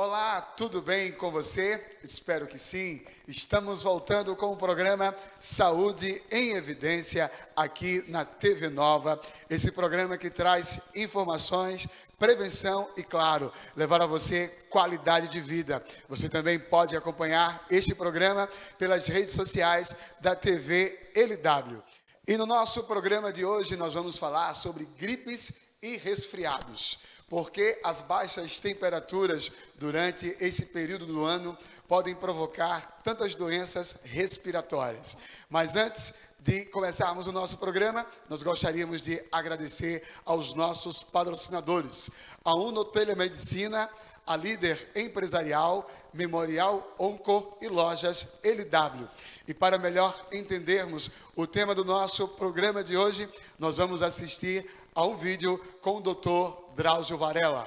Olá, tudo bem com você? Espero que sim. Estamos voltando com o programa Saúde em Evidência aqui na TV Nova. Esse programa que traz informações, prevenção e, claro, levar a você qualidade de vida. Você também pode acompanhar este programa pelas redes sociais da TV LW. E no nosso programa de hoje nós vamos falar sobre gripes e resfriados. Porque as baixas temperaturas durante esse período do ano podem provocar tantas doenças respiratórias. Mas antes de começarmos o nosso programa, nós gostaríamos de agradecer aos nossos patrocinadores, a Uno Telemedicina, a Líder Empresarial, Memorial Onco e Lojas LW. E para melhor entendermos o tema do nosso programa de hoje, nós vamos assistir a um vídeo com o Dr. Drauzio Varela.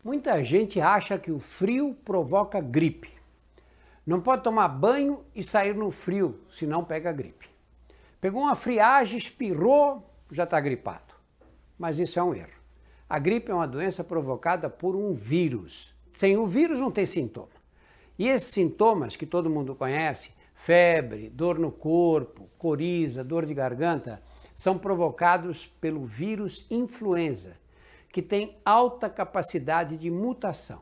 Muita gente acha que o frio provoca gripe. Não pode tomar banho e sair no frio, senão pega gripe. Pegou uma friagem, espirrou, já está gripado. Mas isso é um erro. A gripe é uma doença provocada por um vírus. Sem o vírus não tem sintoma. E esses sintomas que todo mundo conhece, febre, dor no corpo, coriza, dor de garganta, são provocados pelo vírus influenza, que tem alta capacidade de mutação.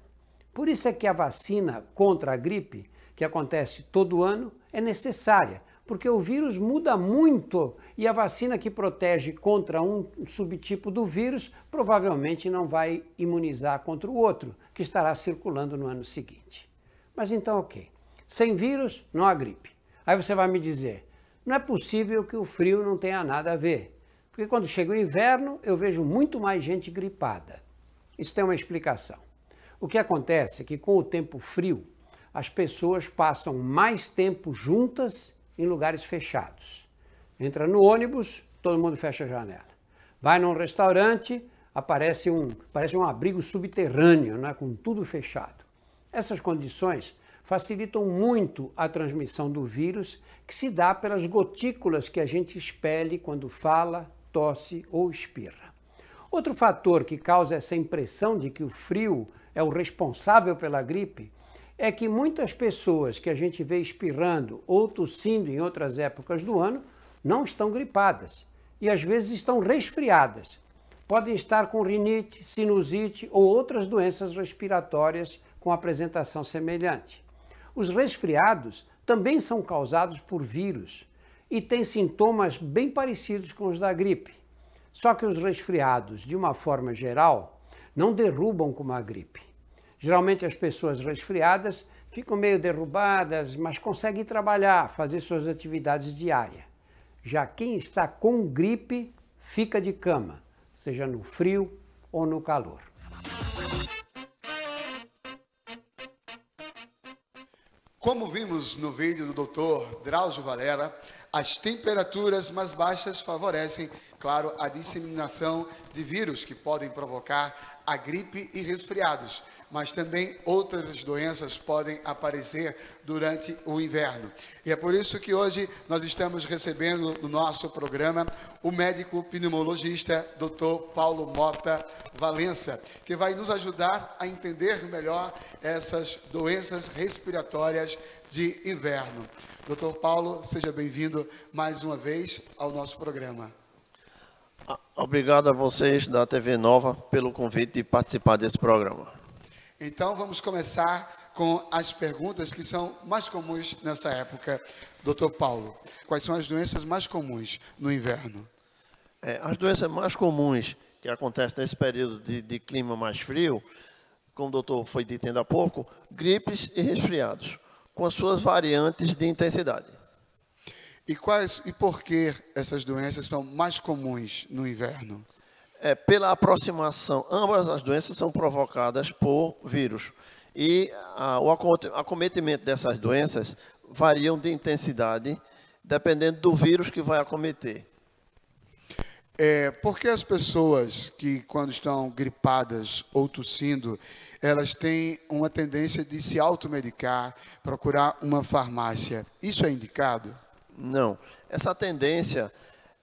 Por isso é que a vacina contra a gripe, que acontece todo ano, é necessária, porque o vírus muda muito e a vacina que protege contra um subtipo do vírus provavelmente não vai imunizar contra o outro, que estará circulando no ano seguinte. Mas então, ok. Sem vírus, não há gripe. Aí você vai me dizer, não é possível que o frio não tenha nada a ver. Porque quando chega o inverno, eu vejo muito mais gente gripada. Isso tem uma explicação. O que acontece é que com o tempo frio, as pessoas passam mais tempo juntas em lugares fechados. Entra no ônibus, todo mundo fecha a janela. Vai num restaurante, parece um abrigo subterrâneo, né, com tudo fechado. Essas condições facilitam muito a transmissão do vírus, que se dá pelas gotículas que a gente expele quando fala, tosse ou espirra. Outro fator que causa essa impressão de que o frio é o responsável pela gripe é que muitas pessoas que a gente vê espirrando ou tossindo em outras épocas do ano não estão gripadas e às vezes estão resfriadas. Podem estar com rinite, sinusite ou outras doenças respiratórias com apresentação semelhante. Os resfriados também são causados por vírus e têm sintomas bem parecidos com os da gripe. Só que os resfriados, de uma forma geral, não derrubam como a gripe. Geralmente as pessoas resfriadas ficam meio derrubadas, mas conseguem trabalhar, fazer suas atividades diárias. Já quem está com gripe fica de cama, seja no frio ou no calor. Como vimos no vídeo do Dr. Drauzio Varela, as temperaturas mais baixas favorecem, claro, a disseminação de vírus que podem provocar a gripe e resfriados, mas também outras doenças podem aparecer durante o inverno. E é por isso que hoje nós estamos recebendo no nosso programa o médico pneumologista Dr. Paulo Mota Valença, que vai nos ajudar a entender melhor essas doenças respiratórias de inverno. Dr. Paulo, seja bem-vindo mais uma vez ao nosso programa. Obrigado a vocês da TV Nova pelo convite de participar desse programa. Então, vamos começar com as perguntas que são mais comuns nessa época. Dr. Paulo, quais são as doenças mais comuns no inverno? As doenças mais comuns que acontecem nesse período de clima mais frio, como o doutor foi dito ainda há pouco, gripes e resfriados, com as suas variantes de intensidade. E por que essas doenças são mais comuns no inverno? Pela aproximação, ambas as doenças são provocadas por vírus. E o acometimento dessas doenças variam de intensidade, dependendo do vírus que vai acometer. Por que as pessoas que, quando estão gripadas ou tossindo, elas têm uma tendência de se automedicar, procurar uma farmácia? Isso é indicado? Não. Essa tendência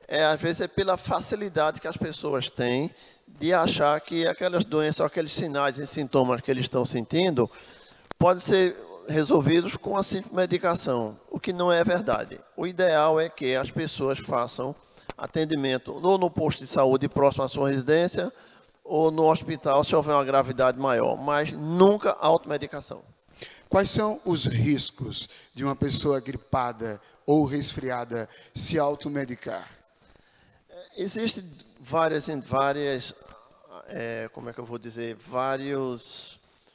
Às vezes é pela facilidade que as pessoas têm de achar que aquelas doenças, aqueles sinais e sintomas que eles estão sentindo, podem ser resolvidos com a simples medicação, o que não é verdade. O ideal é que as pessoas façam atendimento ou no posto de saúde próximo à sua residência, ou no hospital, se houver uma gravidade maior, mas nunca automedicação. Quais são os riscos de uma pessoa gripada ou resfriada se automedicar? Existem vários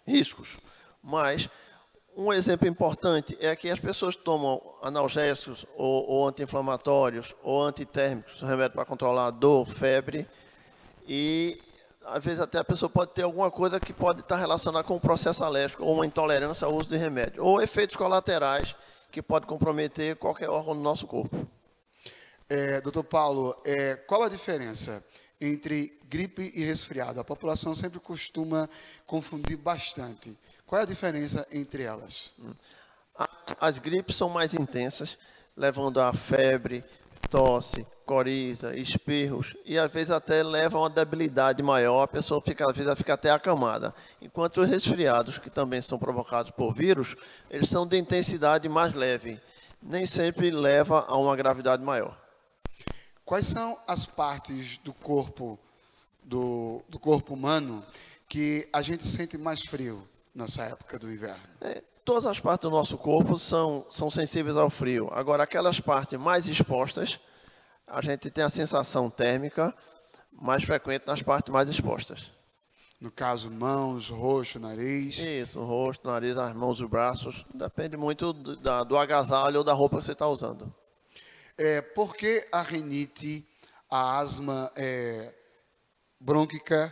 riscos, mas um exemplo importante é que as pessoas tomam analgésicos ou anti-inflamatórios ou antitérmicos, remédio para controlar a dor, febre, e às vezes até a pessoa pode ter alguma coisa que pode estar relacionada com um processo alérgico ou uma intolerância ao uso de remédio, ou efeitos colaterais que podem comprometer qualquer órgão do nosso corpo. Doutor Paulo, qual a diferença entre gripe e resfriado? A população sempre costuma confundir bastante. Qual é a diferença entre elas? As gripes são mais intensas, levando a febre, tosse, coriza, espirros, e às vezes até levam a uma debilidade maior, a pessoa às vezes fica até acamada. Enquanto os resfriados, que também são provocados por vírus, eles são de intensidade mais leve, nem sempre leva a uma gravidade maior. Quais são as partes do corpo humano que a gente sente mais frio nessa época do inverno? Todas as partes do nosso corpo são sensíveis ao frio. Agora, aquelas partes mais expostas, a gente tem a sensação térmica mais frequente nas partes mais expostas. No caso, mãos, rosto, nariz? Isso, o rosto, nariz, as mãos, os braços. Depende muito do agasalho ou da roupa que você está usando. Por que a rinite, a asma brônquica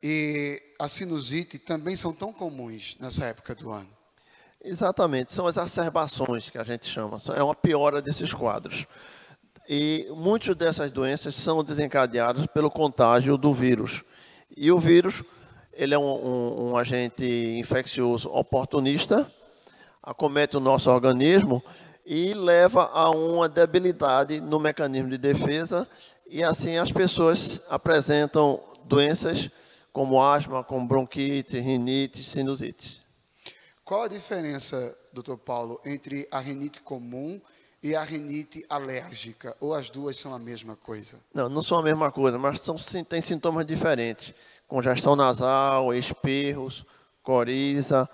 e a sinusite também são tão comuns nessa época do ano? Exatamente, são exacerbações que a gente chama, é uma piora desses quadros. E muitas dessas doenças são desencadeadas pelo contágio do vírus. E o vírus, ele é um agente infeccioso oportunista, acomete o nosso organismo e leva a uma debilidade no mecanismo de defesa, e assim as pessoas apresentam doenças como asma, como bronquite, rinite, sinusite. Qual a diferença, doutor Paulo, entre a rinite comum e a rinite alérgica? Ou as duas são a mesma coisa? Não são a mesma coisa, mas têm sintomas diferentes. Congestão nasal, espirros, coriza.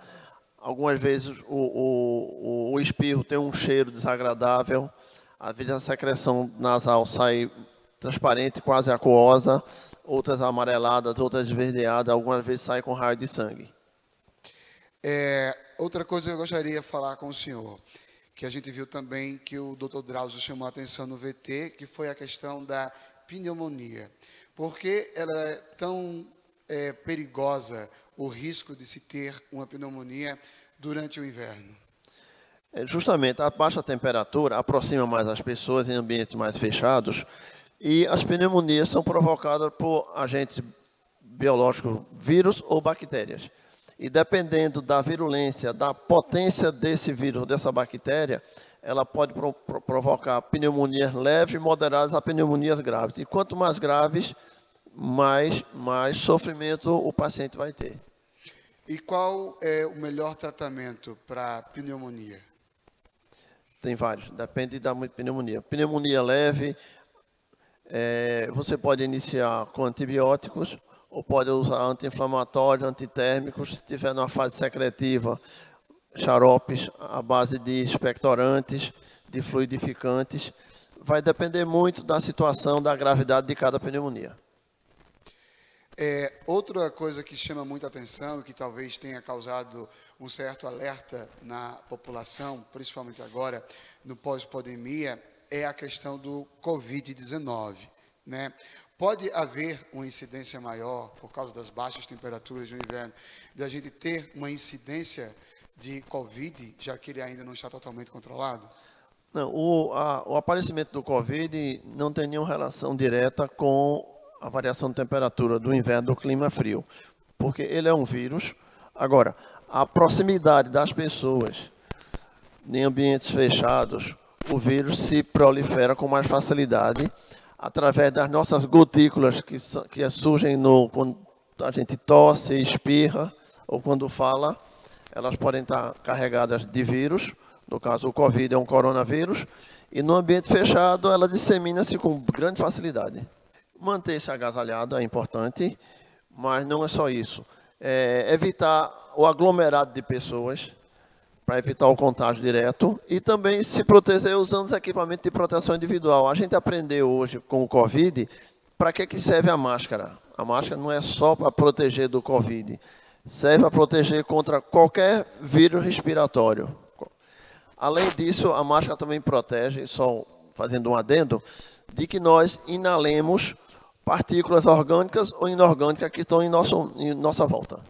Algumas vezes o espirro tem um cheiro desagradável. Às vezes a secreção nasal sai transparente, quase aquosa. Outras amareladas, outras esverdeadas. Algumas vezes sai com raio de sangue. Outra coisa que eu gostaria de falar com o senhor, que a gente viu também que o Dr. Drauzio chamou a atenção no VT, que foi a questão da pneumonia. Por que ela é tão perigosa, o risco de se ter uma pneumonia durante o inverno? Justamente, a baixa temperatura aproxima mais as pessoas em ambientes mais fechados, e as pneumonias são provocadas por agentes biológicos, vírus ou bactérias. E dependendo da virulência, da potência desse vírus, dessa bactéria, ela pode provocar pneumonias leves, moderadas a pneumonias graves. E quanto mais graves, mais sofrimento o paciente vai ter. E qual é o melhor tratamento para pneumonia? Tem vários, depende da pneumonia. Pneumonia leve, você pode iniciar com antibióticos, ou pode usar anti-inflamatórios, antitérmicos, se estiver numa fase secretiva, xaropes à base de expectorantes, de fluidificantes. Vai depender muito da situação, da gravidade de cada pneumonia. Outra coisa que chama muita atenção e que talvez tenha causado um certo alerta na população, principalmente agora, no pós-pandemia, é a questão do Covid-19, né? Pode haver uma incidência maior, por causa das baixas temperaturas do inverno, de a gente ter uma incidência de Covid, já que ele ainda não está totalmente controlado? Não, o aparecimento do Covid não tem nenhuma relação direta com a variação de temperatura do inverno, do clima frio, porque ele é um vírus. Agora, a proximidade das pessoas em ambientes fechados, o vírus se prolifera com mais facilidade. através das nossas gotículas que surgem quando a gente tosse, espirra ou quando fala, elas podem estar carregadas de vírus. No caso, o Covid é um coronavírus. E no ambiente fechado, ela dissemina-se com grande facilidade. Manter-se agasalhado é importante, mas não é só isso. Evitar o aglomerado de pessoas, para evitar o contágio direto, e também se proteger usando os equipamentos de proteção individual. A gente aprendeu hoje com o Covid para que serve a máscara. A máscara não é só para proteger do Covid, serve para proteger contra qualquer vírus respiratório. Além disso, a máscara também protege, só fazendo um adendo, de que nós inalemos partículas orgânicas ou inorgânicas que estão em nossa volta.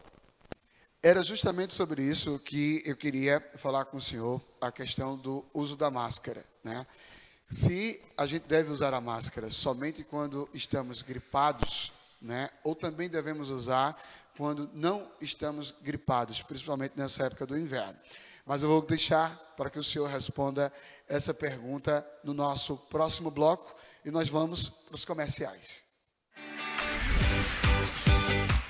Era justamente sobre isso que eu queria falar com o senhor, a questão do uso da máscara, né? Se a gente deve usar a máscara somente quando estamos gripados, né? Ou também devemos usar quando não estamos gripados, principalmente nessa época do inverno. Mas eu vou deixar para que o senhor responda essa pergunta no nosso próximo bloco e nós vamos para os comerciais.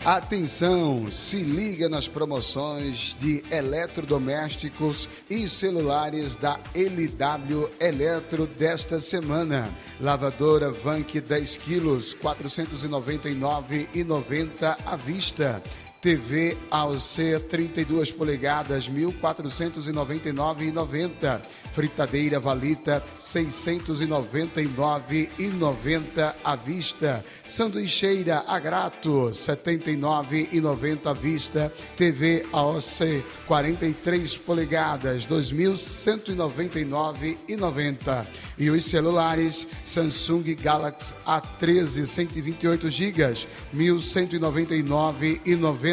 Atenção, se liga nas promoções de eletrodomésticos e celulares da LW Eletro desta semana. Lavadora Vank 10 quilos, R$ 499,90 à vista. TV AOC 32 polegadas, R$ 1.499,90. Fritadeira Valita, R$ 699,90 à vista. Sanduicheira Agrato, R$ 79,90 à vista. TV AOC 43 polegadas, R$ 2.199,90. E os celulares Samsung Galaxy A13 128 GB, R$ 1.199,90.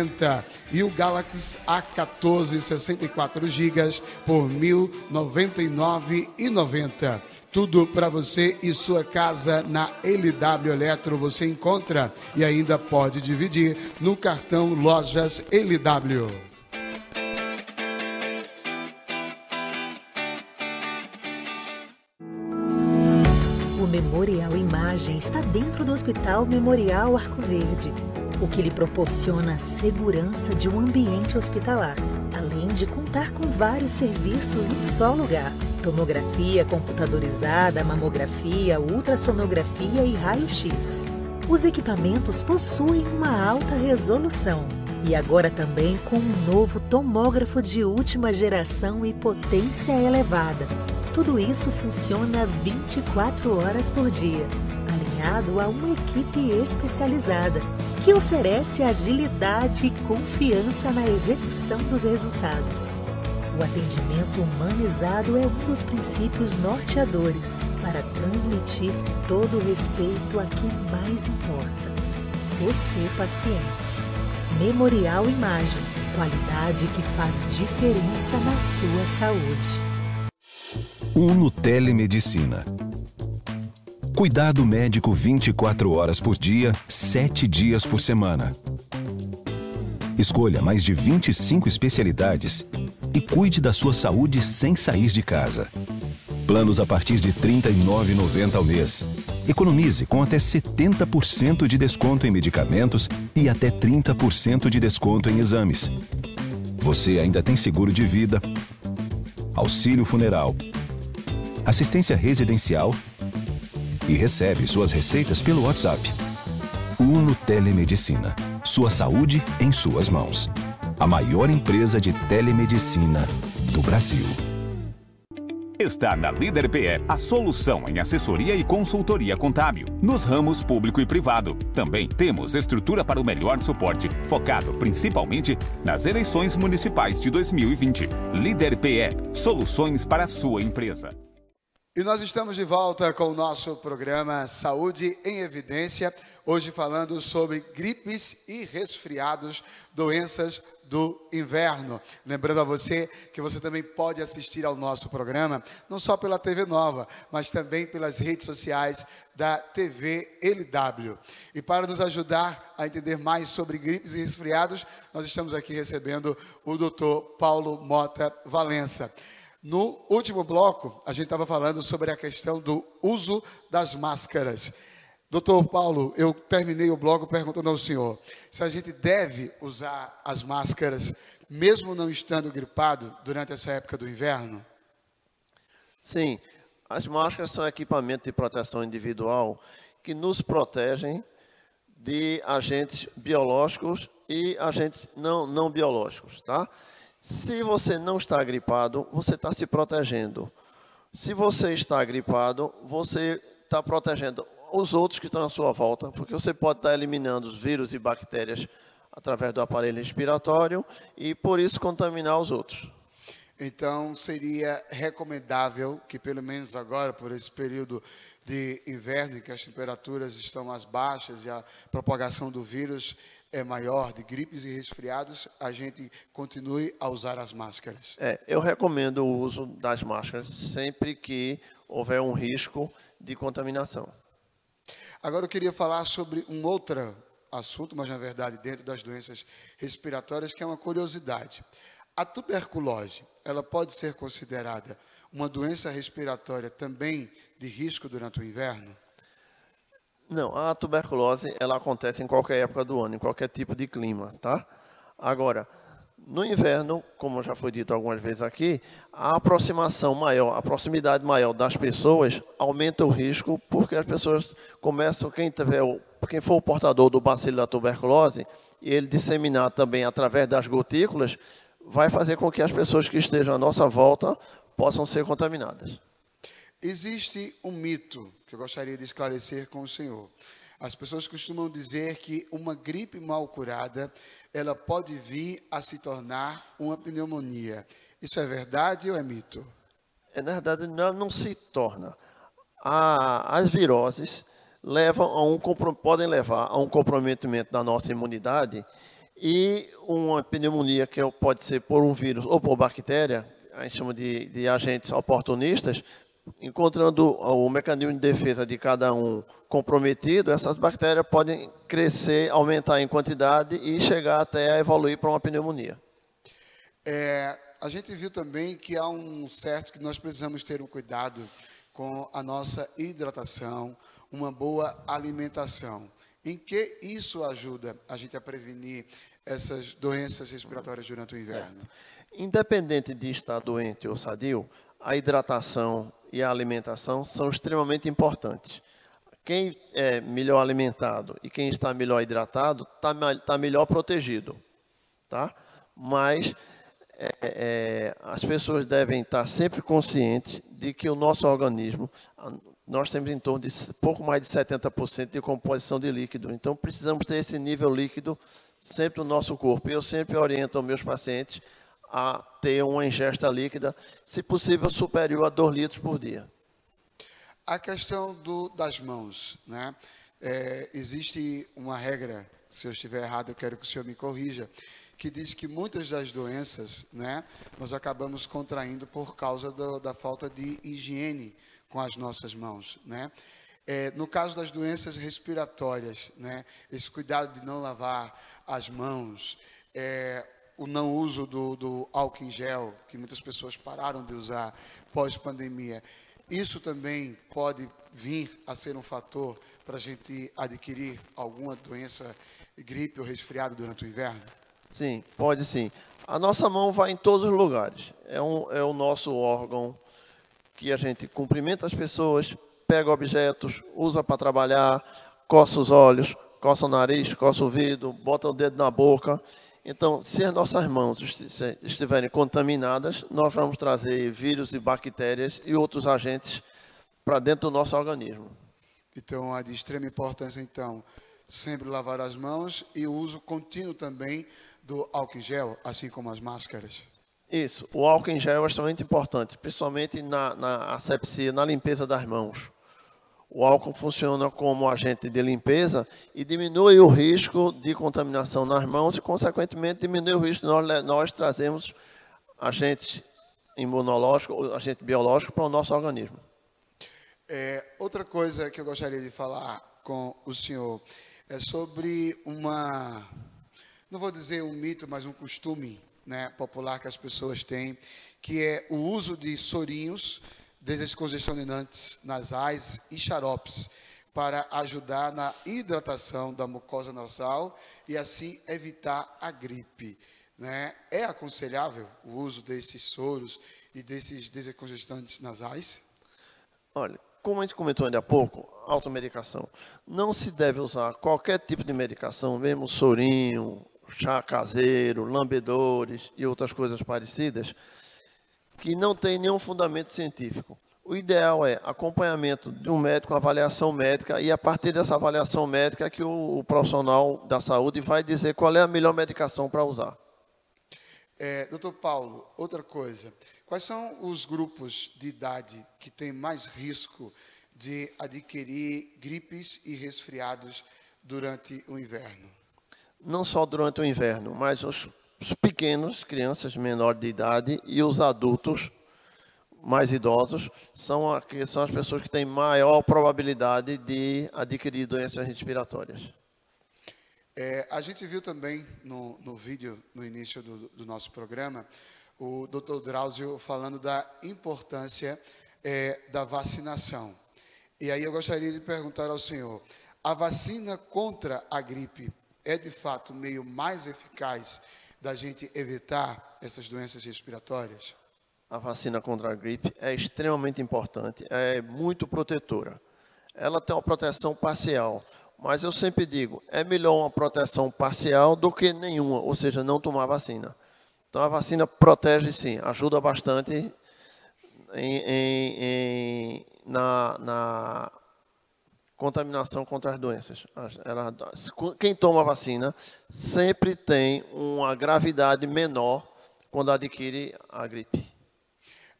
E o Galaxy A14 64 GB por R$ 1.099,90. Tudo para você e sua casa na LW Eletro você encontra e ainda pode dividir no cartão Lojas LW. O Memorial Imagem está dentro do Hospital Memorial Arco Verde, o que lhe proporciona a segurança de um ambiente hospitalar, além de contar com vários serviços num só lugar: tomografia computadorizada, mamografia, ultrassonografia e raio-x. Os equipamentos possuem uma alta resolução e agora também com um novo tomógrafo de última geração e potência elevada. Tudo isso funciona 24 horas por dia, alinhado a uma equipe especializada, que oferece agilidade e confiança na execução dos resultados. O atendimento humanizado é um dos princípios norteadores para transmitir todo o respeito a quem mais importa: você, paciente. Memorial Imagem, qualidade que faz diferença na sua saúde. Uno Telemedicina. Cuidado médico 24 horas por dia, 7 dias por semana. Escolha mais de 25 especialidades e cuide da sua saúde sem sair de casa. Planos a partir de R$ 39,90 ao mês. Economize com até 70% de desconto em medicamentos e até 30% de desconto em exames. Você ainda tem seguro de vida, auxílio funeral, assistência residencial e recebe suas receitas pelo WhatsApp. Uno Telemedicina. Sua saúde em suas mãos. A maior empresa de telemedicina do Brasil. Está na Líder PE a solução em assessoria e consultoria contábil, nos ramos público e privado. Também temos estrutura para o melhor suporte, focado principalmente nas eleições municipais de 2020. Líder PE, soluções para a sua empresa. E nós estamos de volta com o nosso programa Saúde em Evidência, hoje falando sobre gripes e resfriados, doenças do inverno. Lembrando a você que você também pode assistir ao nosso programa, não só pela TV Nova, mas também pelas redes sociais da TV LW. E para nos ajudar a entender mais sobre gripes e resfriados, nós estamos aqui recebendo o Dr. Paulo Mota Valença. No último bloco, a gente estava falando sobre a questão do uso das máscaras. Doutor Paulo, eu terminei o bloco perguntando ao senhor se a gente deve usar as máscaras mesmo não estando gripado durante essa época do inverno? Sim, as máscaras são equipamento de proteção individual que nos protegem de agentes biológicos e agentes não biológicos, tá? Se você não está gripado, você está se protegendo. Se você está gripado, você está protegendo os outros que estão à sua volta, porque você pode estar eliminando os vírus e bactérias através do aparelho respiratório e, por isso, contaminar os outros. Então, seria recomendável que, pelo menos agora, por esse período de inverno, em que as temperaturas estão mais baixas e a propagação do vírus é maior, de gripes e resfriados, a gente continue a usar as máscaras. Eu recomendo o uso das máscaras sempre que houver um risco de contaminação. Agora eu queria falar sobre um outro assunto, mas na verdade dentro das doenças respiratórias, que é uma curiosidade. A tuberculose, ela pode ser considerada uma doença respiratória também de risco durante o inverno? Não, a tuberculose, ela acontece em qualquer época do ano, em qualquer tipo de clima, tá? Agora, no inverno, como já foi dito algumas vezes aqui, a proximidade maior das pessoas aumenta o risco, porque as pessoas começam, quem for o portador do bacilo da tuberculose, e ele disseminar também através das gotículas, vai fazer com que as pessoas que estejam à nossa volta possam ser contaminadas. Existe um mito que eu gostaria de esclarecer com o senhor. As pessoas costumam dizer que uma gripe mal curada, ela pode vir a se tornar uma pneumonia. Isso é verdade ou é mito? Na verdade, não se torna. As viroses podem levar a um comprometimento da nossa imunidade e uma pneumonia que pode ser por um vírus ou por bactéria, a gente chama de agentes oportunistas, encontrando o mecanismo de defesa de cada um comprometido, essas bactérias podem crescer, aumentar em quantidade e chegar até a evoluir para uma pneumonia. A gente viu também que há que nós precisamos ter um cuidado com a nossa hidratação, uma boa alimentação. Em que isso ajuda a gente a prevenir essas doenças respiratórias durante o inverno? Certo. Independente de estar doente ou sadio, a hidratação e a alimentação são extremamente importantes. Quem é melhor alimentado e quem está melhor hidratado está melhor protegido, tá? Mas as pessoas devem estar sempre conscientes de que o nosso organismo, nós temos em torno de pouco mais de 70% de composição de líquido. Então, precisamos ter esse nível líquido sempre no nosso corpo. Eu sempre oriento os meus pacientes a ter uma ingesta líquida, se possível, superior a 2 litros por dia. A questão das mãos, né? Existe uma regra, se eu estiver errado, eu quero que o senhor me corrija, que diz que muitas das doenças, né, nós acabamos contraindo por causa da falta de higiene com as nossas mãos, né? No caso das doenças respiratórias, né, esse cuidado de não lavar as mãos, o não uso do álcool em gel, que muitas pessoas pararam de usar pós-pandemia, isso também pode vir a ser um fator para a gente adquirir alguma doença, gripe ou resfriado durante o inverno? Sim, pode sim. A nossa mão vai em todos os lugares. É o nosso órgão que a gente cumprimenta as pessoas, pega objetos, usa para trabalhar, coça os olhos, coça o nariz, coça o ouvido, bota o dedo na boca. Então, se as nossas mãos estiverem contaminadas, nós vamos trazer vírus e bactérias e outros agentes para dentro do nosso organismo. Então, é de extrema importância, então, sempre lavar as mãos e o uso contínuo também do álcool em gel, assim como as máscaras. Isso, o álcool em gel é extremamente importante, principalmente na asepsia, na limpeza das mãos. O álcool funciona como agente de limpeza e diminui o risco de contaminação nas mãos e, consequentemente, diminui o risco de nós trazermos agentes imunológicos, agente biológico para o nosso organismo. Outra coisa que eu gostaria de falar com o senhor é sobre não vou dizer um mito, mas um costume, né, popular que as pessoas têm, que é o uso de sorinhos, descongestionantes nasais e xaropes para ajudar na hidratação da mucosa nasal e assim evitar a gripe, né? É aconselhável o uso desses soros e desses descongestantes nasais? Olha, como a gente comentou ainda há pouco, automedicação. Não se deve usar qualquer tipo de medicação, mesmo sorinho, chá caseiro, lambedores e outras coisas parecidas, que não tem nenhum fundamento científico. O ideal é acompanhamento de um médico, avaliação médica, e a partir dessa avaliação médica é que o profissional da saúde vai dizer qual é a melhor medicação para usar. Doutor Paulo, outra coisa. Quais são os grupos de idade que têm mais risco de adquirir gripes e resfriados durante o inverno? Não só durante o inverno, mas os pequenos, crianças menores de idade, e os adultos mais idosos são as pessoas que têm maior probabilidade de adquirir doenças respiratórias. A gente viu também no vídeo, no início do nosso programa, o Dr. Drauzio falando da importância da vacinação. E aí eu gostaria de perguntar ao senhor, a vacina contra a gripe é de fato o meio mais eficaz da gente evitar essas doenças respiratórias? A vacina contra a gripe é extremamente importante, é muito protetora. Ela tem uma proteção parcial, mas eu sempre digo, é melhor uma proteção parcial do que nenhuma, ou seja, não tomar vacina. Então a vacina protege sim, ajuda bastante na contaminação contra as doenças. Quem toma vacina sempre tem uma gravidade menor quando adquire a gripe.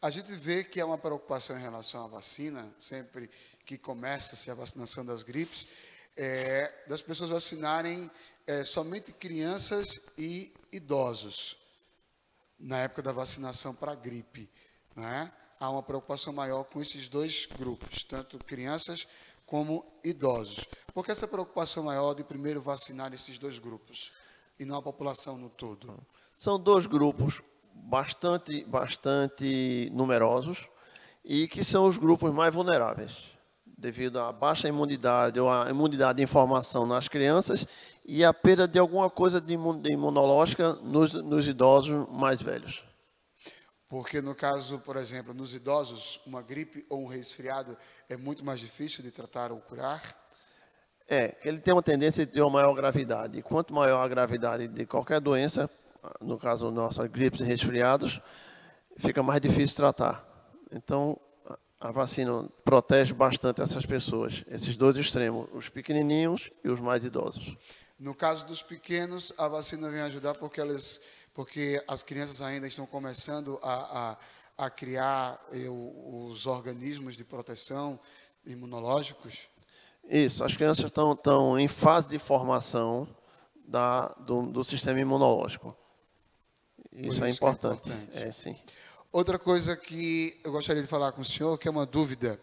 A gente vê que há uma preocupação em relação à vacina, sempre que começa-se a vacinação das gripes, das pessoas vacinarem somente crianças e idosos, na época da vacinação para a gripe, né? Há uma preocupação maior com esses dois grupos, tanto crianças como idosos. Por que essa preocupação maior de primeiro vacinar esses dois grupos e não a população no todo? São dois grupos bastante numerosos e que são os grupos mais vulneráveis, devido à baixa imunidade ou à imunidade de informação nas crianças e à perda de alguma coisa de imunológica nos idosos mais velhos. Porque no caso, por exemplo, nos idosos, uma gripe ou um resfriado é muito mais difícil de tratar ou curar? Ele tem uma tendência de ter uma maior gravidade. E quanto maior a gravidade de qualquer doença, no caso nossas gripes e resfriados, fica mais difícil tratar. Então, a vacina protege bastante essas pessoas, esses dois extremos, os pequenininhos e os mais idosos. No caso dos pequenos, a vacina vem ajudar porque as crianças ainda estão começando a criar os organismos de proteção imunológicos? Isso, as crianças estão em fase de formação do sistema imunológico. Isso é importante. Sim. Outra coisa que eu gostaria de falar com o senhor, que é uma dúvida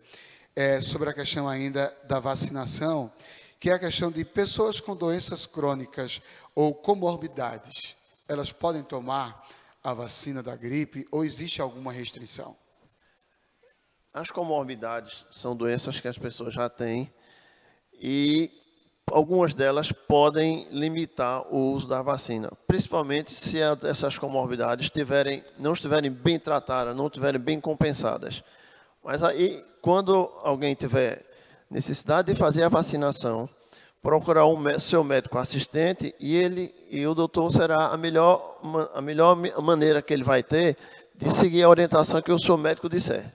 sobre a questão ainda da vacinação, que é a questão de pessoas com doenças crônicas ou comorbidades. Elas podem tomar a vacina da gripe ou existe alguma restrição? As comorbidades são doenças que as pessoas já têm e algumas delas podem limitar o uso da vacina, principalmente se essas comorbidades não estiverem bem tratadas, não estiverem bem compensadas. Mas aí, quando alguém tiver necessidade de fazer a vacinação, procurar seu médico assistente e o doutor será a melhor maneira que ele vai ter de seguir a orientação que o seu médico disser.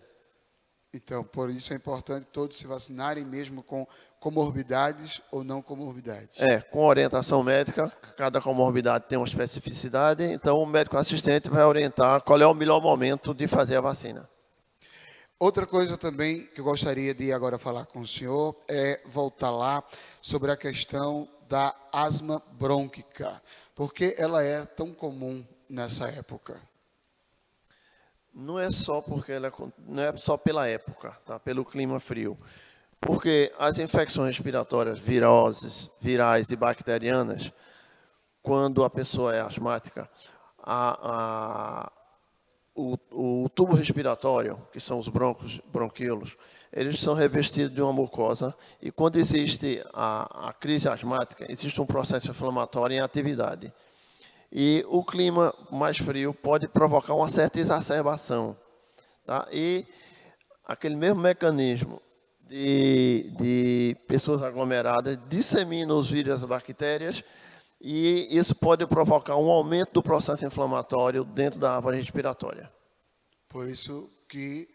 Então, por isso é importante todos se vacinarem, mesmo com comorbidades ou não comorbidades. Com orientação médica, cada comorbidade tem uma especificidade, então o médico assistente vai orientar qual é o melhor momento de fazer a vacina. Outra coisa também que eu gostaria de agora falar com o senhor é voltar lá sobre a questão da asma brônquica. Por que ela é tão comum nessa época? Não é só pela época, tá? Pelo clima frio. Porque as infecções respiratórias virais e bacterianas, quando a pessoa é asmática, o tubo respiratório, que são os bronquíolos, eles são revestidos de uma mucosa e quando existe a crise asmática, existe um processo inflamatório em atividade. E o clima mais frio pode provocar uma certa exacerbação. Tá? E aquele mesmo mecanismo de pessoas aglomeradas dissemina os vírus e as bactérias e isso pode provocar um aumento do processo inflamatório dentro da árvore respiratória. Por isso que,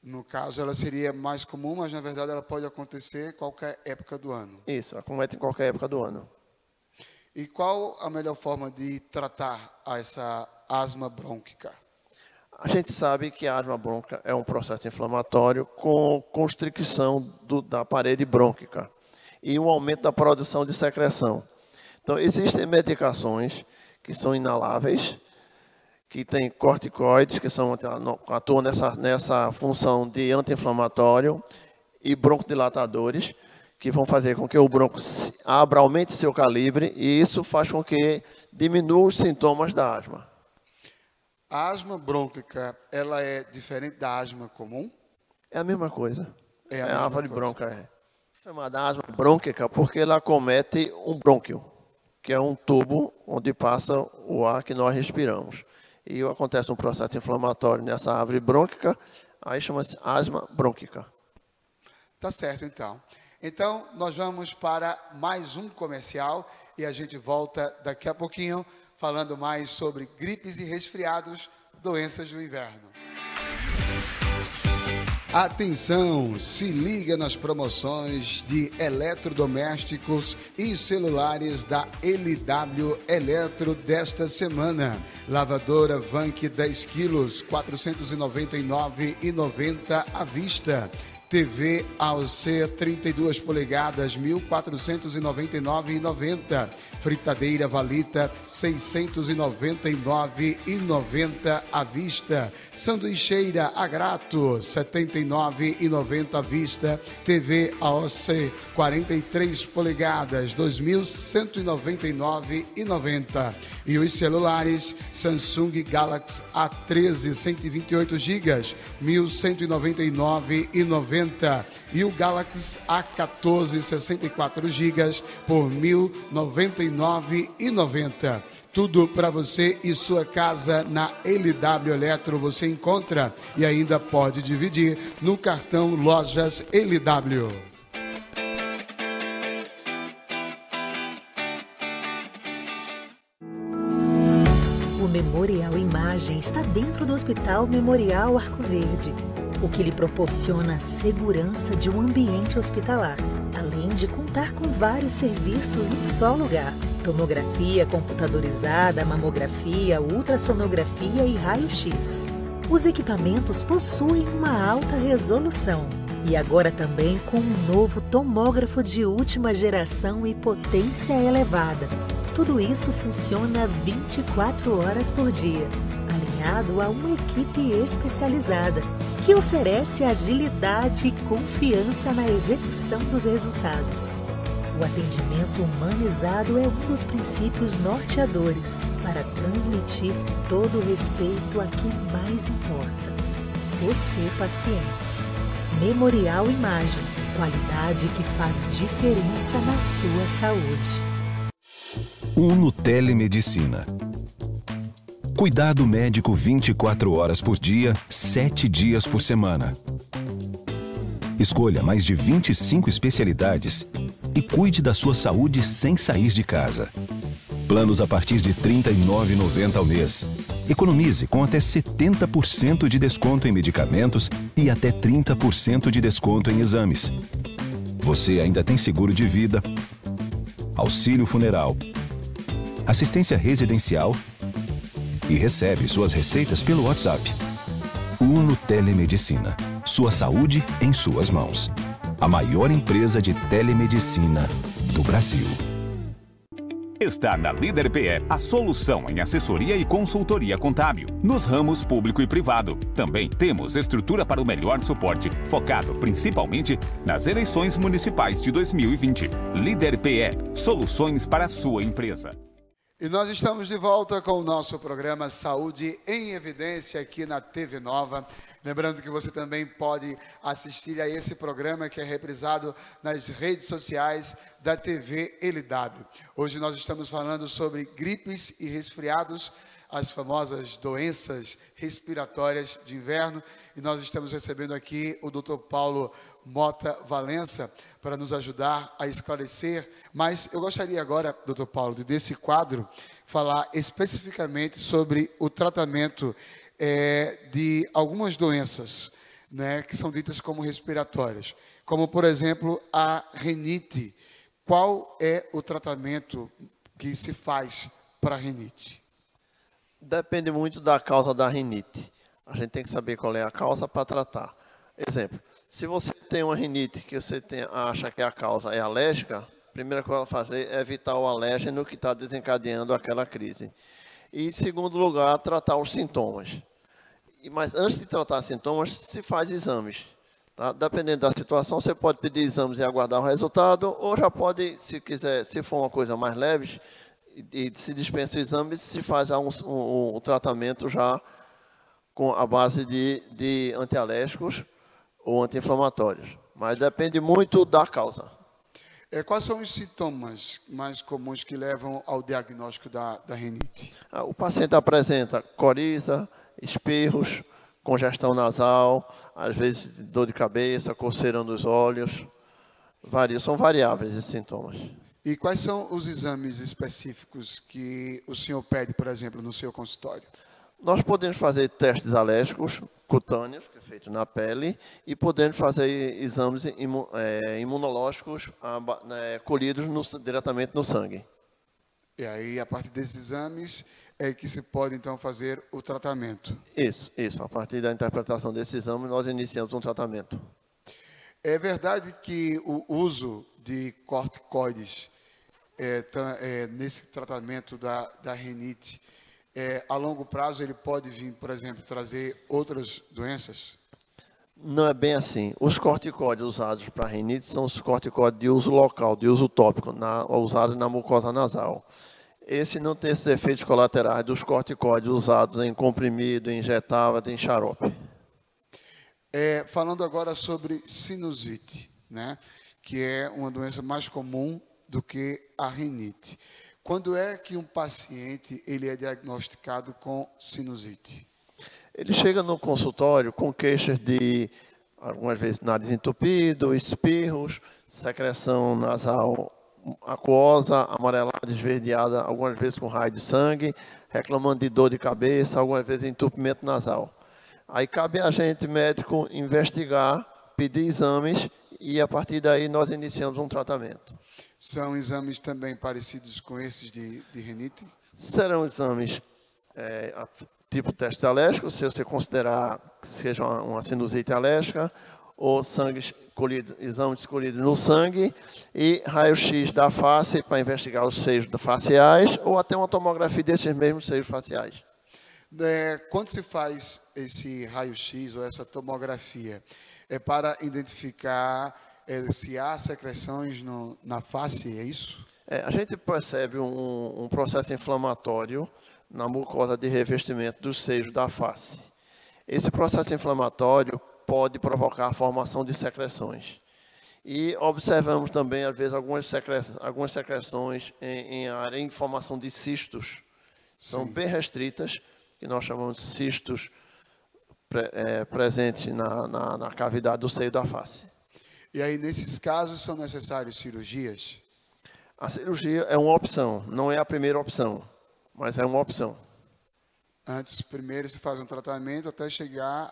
no caso, ela seria mais comum, mas na verdade ela pode acontecer em qualquer época do ano. Isso, acomete em qualquer época do ano. E qual a melhor forma de tratar essa asma brônquica? A gente sabe que a asma brônquica é um processo inflamatório com constricção da parede brônquica e um aumento da produção de secreção. Então, existem medicações que são inaláveis, que têm corticoides, que atuam nessa função de anti-inflamatório e broncodilatadores, que vão fazer com que o bronco abra, aumente seu calibre, e isso faz com que diminua os sintomas da asma. A asma brônquica, ela é diferente da asma comum? É a mesma coisa. É a árvore brônquica. É chamada asma brônquica porque ela acomete um brônquio, que é um tubo onde passa o ar que nós respiramos. E acontece um processo inflamatório nessa árvore brônquica, aí chama-se asma brônquica. Tá certo, então. Então, nós vamos para mais um comercial e a gente volta daqui a pouquinho falando mais sobre gripes e resfriados, doenças do inverno. Atenção, se liga nas promoções de eletrodomésticos e celulares da LW Eletro desta semana. Lavadora Vank 10 quilos, R$ 499,90 à vista. TV AOC 32 polegadas, R$ 1.499,90. Fritadeira Valita, R$ 699,90 à vista. Sanduicheira Agrato, R$ 79,90 à vista. TV AOC 43 polegadas, R$ 2.199,90. E os celulares Samsung Galaxy A13 128 GB, R$ 1.199,90. E o Galaxy A14 64 GB por R$ 1.099,90. Tudo para você e sua casa na LW Eletro você encontra e ainda pode dividir no cartão Lojas LW. O Memorial Imagem está dentro do Hospital Memorial Arco Verde, o que lhe proporciona a segurança de um ambiente hospitalar, além de contar com vários serviços num só lugar: tomografia computadorizada, mamografia, ultrassonografia e raio-x. Os equipamentos possuem uma alta resolução e agora também com um novo tomógrafo de última geração e potência elevada. Tudo isso funciona 24 horas por dia, alinhado a uma equipe especializada que oferece agilidade e confiança na execução dos resultados. O atendimento humanizado é um dos princípios norteadores para transmitir todo o respeito a quem mais importa: você, paciente. Memorial Imagem, qualidade que faz diferença na sua saúde. Uno Telemedicina. Cuidado médico 24 horas por dia, 7 dias por semana. Escolha mais de 25 especialidades e cuide da sua saúde sem sair de casa. Planos a partir de R$ 39,90 ao mês. Economize com até 70% de desconto em medicamentos e até 30% de desconto em exames. Você ainda tem seguro de vida, auxílio funeral, assistência residencial e recebe suas receitas pelo WhatsApp. Uno Telemedicina. Sua saúde em suas mãos. A maior empresa de telemedicina do Brasil. Está na Líder PE a solução em assessoria e consultoria contábil, nos ramos público e privado. Também temos estrutura para o melhor suporte, focado principalmente nas eleições municipais de 2020. Líder PE, soluções para a sua empresa. E nós estamos de volta com o nosso programa Saúde em Evidência aqui na TV Nova. Lembrando que você também pode assistir a esse programa que é reprisado nas redes sociais da TV LW. Hoje nós estamos falando sobre gripes e resfriados, as famosas doenças respiratórias de inverno. E nós estamos recebendo aqui o Dr. Paulo Mota Valença para nos ajudar a esclarecer. Mas eu gostaria agora, Dr. Paulo, de desse quadro, falar especificamente sobre o tratamento de algumas doenças, né, que são ditas como respiratórias, como, por exemplo, a rinite. Qual é o tratamento que se faz para a rinite? Depende muito da causa da rinite. A gente tem que saber qual é a causa para tratar. Exemplo, se você tem uma rinite que você acha que a causa é alérgica, a primeira coisa a fazer é evitar o alérgeno que está desencadeando aquela crise. E, em segundo lugar, tratar os sintomas. Mas antes de tratar sintomas, se faz exames. Tá? Dependendo da situação, você pode pedir exames e aguardar o resultado, ou já pode, se quiser, se for uma coisa mais leve, e se dispensa o exame, se faz um tratamento já com a base de antialérgicos ou anti-inflamatórios. Mas depende muito da causa. Quais são os sintomas mais comuns que levam ao diagnóstico da rinite? O paciente apresenta coriza, espirros, congestão nasal, às vezes dor de cabeça, coceira nos olhos. São variáveis esses sintomas. E quais são os exames específicos que o senhor pede, por exemplo, no seu consultório? Nós podemos fazer testes alérgicos cutâneos, que é feito na pele, e podemos fazer exames imunológicos colhidos diretamente no sangue. E aí, a partir desses exames, é que se pode, então, fazer o tratamento. Isso. A partir da interpretação desses exames, nós iniciamos um tratamento. É verdade que o uso de corticoides nesse tratamento da rinite, a longo prazo, ele pode vir, por exemplo, trazer outras doenças? Não é bem assim. Os corticoides usados para rinite são os corticoides de uso local, de uso tópico, usados na mucosa nasal. Esse não tem esses efeitos colaterais dos corticoides usados em comprimido, injetável, em xarope. Falando agora sobre sinusite, né, que é uma doença mais comum do que a rinite. Quando é que um paciente ele é diagnosticado com sinusite? Ele chega no consultório com queixas de, algumas vezes, nariz entupido, espirros, secreção nasal aquosa, amarelada, esverdeada, algumas vezes com raio de sangue, reclamando de dor de cabeça, algumas vezes entupimento nasal. Aí cabe a gente, médico, investigar, pedir exames e, a partir daí, nós iniciamos um tratamento. São exames também parecidos com esses de rinite? Serão exames tipo teste alérgico, se você considerar que seja uma sinusite alérgica, ou exames colhidos no sangue, e raio-x da face para investigar os seios faciais, ou até uma tomografia desses mesmos seios faciais. Quando se faz esse raio-x ou essa tomografia, é para identificar se há secreções na face, é isso? A gente percebe um processo inflamatório na mucosa de revestimento dos seios da face. Esse processo inflamatório pode provocar a formação de secreções. E observamos também, às vezes, algumas secreções em formação de cistos. São bem restritas, que nós chamamos de cistos presentes na cavidade do seio da face. E aí, nesses casos, são necessárias cirurgias? A cirurgia é uma opção, não é a primeira opção, mas é uma opção. Primeiro se faz um tratamento até chegar,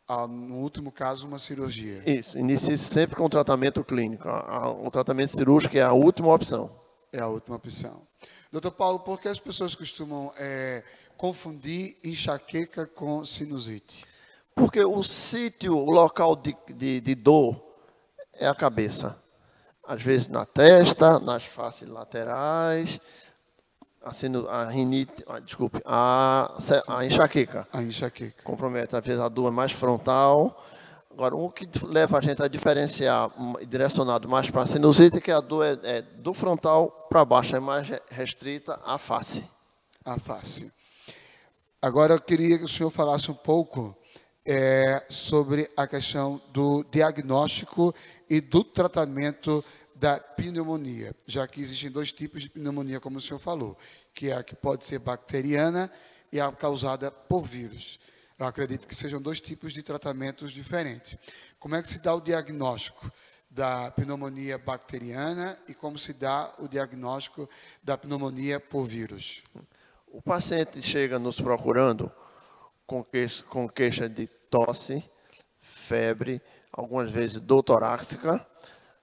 no último caso, uma cirurgia. Isso, inicie sempre com o tratamento clínico. O tratamento cirúrgico é a última opção. É a última opção. Doutor Paulo, por que as pessoas costumam confundir enxaqueca com sinusite? Porque o local de dor é a cabeça. Às vezes na testa, nas faces laterais, a enxaqueca. A enxaqueca. Compromete, às vezes, a dor mais frontal. Agora, um que leva a gente a diferenciar, direcionado mais para a sinusite, é que a dor é do frontal para baixo, é mais restrita à face. A face. Agora, eu queria que o senhor falasse um pouco sobre a questão do diagnóstico e do tratamento da pneumonia, já que existem dois tipos de pneumonia, como o senhor falou, que é a que pode ser bacteriana e a causada por vírus. Eu acredito que sejam dois tipos de tratamentos diferentes. Como é que se dá o diagnóstico da pneumonia bacteriana e como se dá o diagnóstico da pneumonia por vírus? O paciente chega nos procurando com queixa de tosse, febre, algumas vezes dor torácica,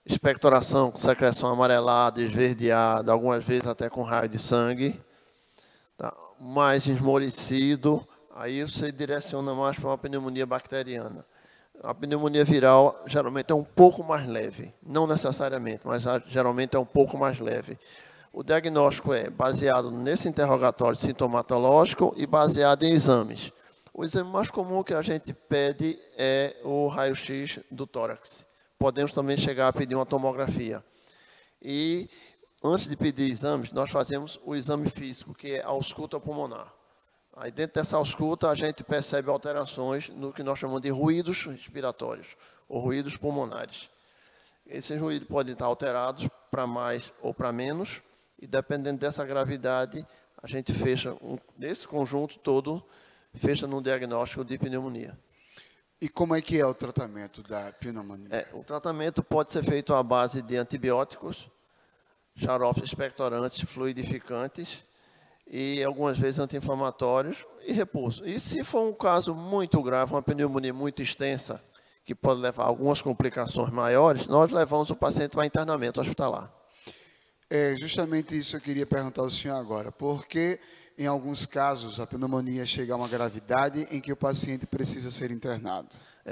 expectoração com secreção amarelada, esverdeada, algumas vezes até com raio de sangue, tá? Mais esmorecido, aí você direciona mais para uma pneumonia bacteriana. A pneumonia viral geralmente é um pouco mais leve, não necessariamente, mas geralmente é um pouco mais leve. O diagnóstico é baseado nesse interrogatório sintomatológico e baseado em exames. O exame mais comum que a gente pede é o raio-x do tórax. Podemos também chegar a pedir uma tomografia. E antes de pedir exames, nós fazemos o exame físico, que é a ausculta pulmonar. Aí dentro dessa ausculta a gente percebe alterações no que nós chamamos de ruídos respiratórios, ou ruídos pulmonares. Esses ruídos podem estar alterados para mais ou para menos, e dependendo dessa gravidade, a gente fecha, nesse conjunto todo, fecha num diagnóstico de pneumonia. E como é que é o tratamento da pneumonia? O tratamento pode ser feito à base de antibióticos, xaropes expectorantes, fluidificantes, e algumas vezes anti-inflamatórios e repouso. E se for um caso muito grave, uma pneumonia muito extensa, que pode levar a algumas complicações maiores, nós levamos o paciente para internamento hospitalar. É justamente isso que eu queria perguntar ao senhor agora. Porque, em alguns casos, a pneumonia chega a uma gravidade em que o paciente precisa ser internado?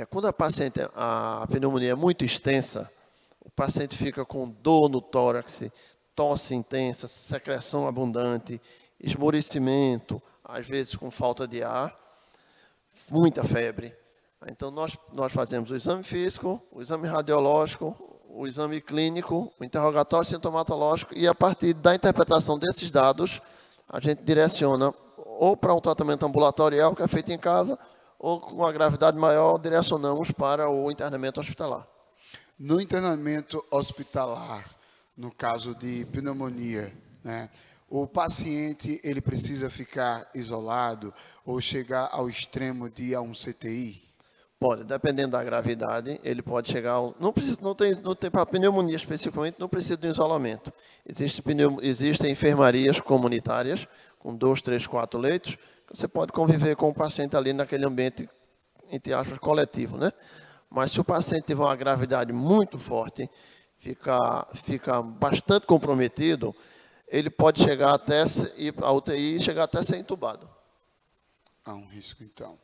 Quando a pneumonia é muito extensa, o paciente fica com dor no tórax, tosse intensa, secreção abundante, esmorecimento, às vezes com falta de ar, muita febre. Então, nós fazemos o exame físico, o exame radiológico, o exame clínico, o interrogatório sintomatológico, e a partir da interpretação desses dados, a gente direciona ou para um tratamento ambulatorial, que é feito em casa, ou com uma gravidade maior, direcionamos para o internamento hospitalar. No internamento hospitalar, no caso de pneumonia, né, o paciente ele precisa ficar isolado ou chegar ao extremo de ir a um CTI? Pode, dependendo da gravidade, ele pode chegar ao... Não tem para pneumonia especificamente, não precisa de isolamento. Existem enfermarias comunitárias, com 2, 3, 4 leitos, que você pode conviver com o paciente ali naquele ambiente, entre aspas, coletivo, né? Mas se o paciente tiver uma gravidade muito forte, fica bastante comprometido, ele pode chegar até ir à UTI e chegar até ser entubado. Há um risco, então.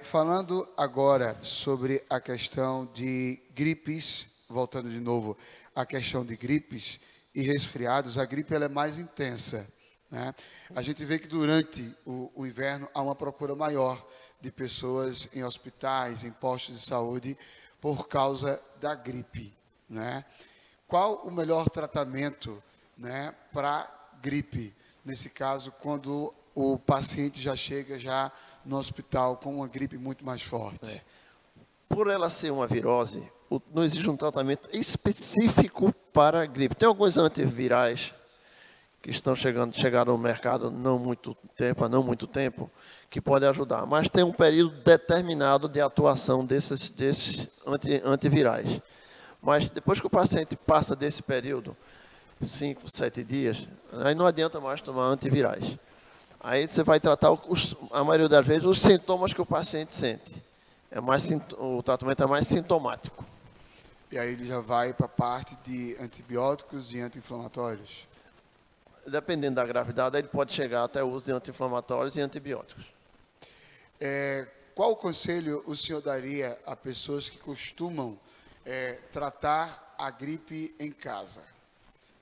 Falando agora sobre a questão de gripes, voltando de novo à questão de gripes e resfriados, a gripe ela é mais intensa, né? A gente vê que durante o inverno há uma procura maior de pessoas em hospitais, em postos de saúde, por causa da gripe, né? Qual o melhor tratamento, né, para gripe, nesse caso, quando o paciente já chega no hospital com uma gripe muito mais forte? Por ela ser uma virose, não existe um tratamento específico para a gripe. Tem alguns antivirais que chegaram no mercado há não muito tempo, que podem ajudar. Mas tem um período determinado de atuação desses antivirais. Mas depois que o paciente passa desse período, 5, 7 dias, aí não adianta mais tomar antivirais. Aí você vai tratar, a maioria das vezes, os sintomas que o paciente sente. O tratamento é mais sintomático. E aí ele já vai para a parte de antibióticos e anti-inflamatórios? Dependendo da gravidade, ele pode chegar até o uso de anti-inflamatórios e antibióticos. Qual o conselho o senhor daria a pessoas que costumam tratar a gripe em casa?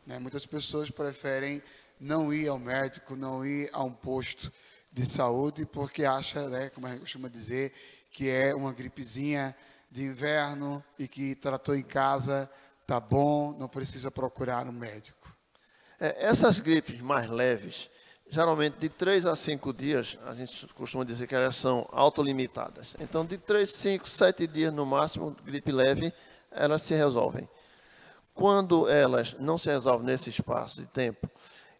Né? Muitas pessoas preferem não ir ao médico, não ir a um posto de saúde, porque acha, né, como a gente costuma dizer, que é uma gripezinha de inverno e que tratou em casa, tá bom, não precisa procurar um médico? Essas gripes mais leves, geralmente de 3 a 5 dias, a gente costuma dizer que elas são autolimitadas. Então, de 3, 5, 7 dias no máximo, gripe leve, elas se resolvem. Quando elas não se resolvem nesse espaço de tempo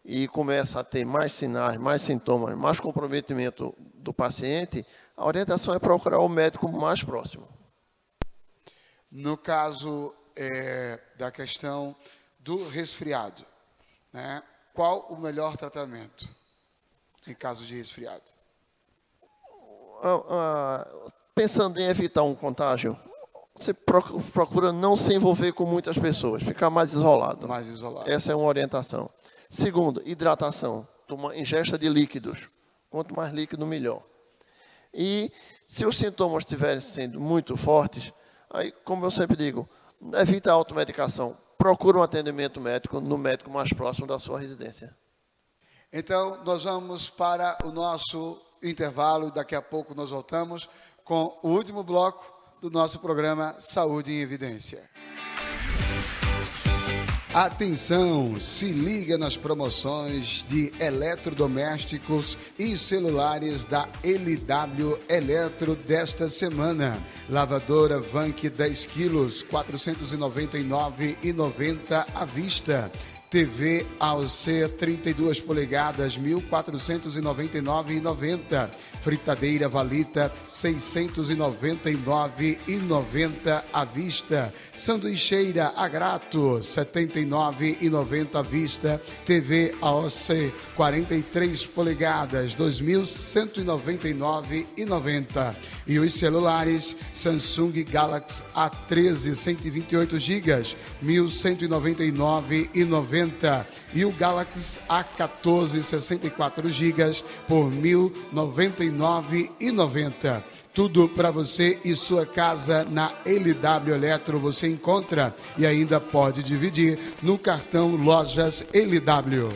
e começa a ter mais sinais, mais sintomas, mais comprometimento do paciente, a orientação é procurar o médico mais próximo. No caso da questão do resfriado, né? Qual o melhor tratamento em caso de resfriado? Pensando em evitar um contágio, você procura não se envolver com muitas pessoas, ficar mais isolado. Mais isolado. Essa é uma orientação. Segundo, hidratação. Ingesta de líquidos. Quanto mais líquido, melhor. E se os sintomas estiverem sendo muito fortes, aí, como eu sempre digo, evita a automedicação. Procura um atendimento médico no médico mais próximo da sua residência. Então, nós vamos para o nosso intervalo. Daqui a pouco nós voltamos com o último bloco do nosso programa Saúde em Evidência. Atenção, se liga nas promoções de eletrodomésticos e celulares da LW Eletro desta semana. Lavadora Vank 10 quilos, R$ 499,90 à vista. TV AOC 32 polegadas, R$ 1.499,90. Fritadeira Valita, R$ 699,90 à vista. Sanduicheira Agrato, R$ 79,90 à vista. TV AOC 43 polegadas, R$ 2.199,90. E os celulares Samsung Galaxy A13 128 GB, R$ 1.199,90. E o Galaxy A14 64 GB por R$ 1.099,90. Tudo para você e sua casa na LW Eletro você encontra e ainda pode dividir no cartão Lojas LW.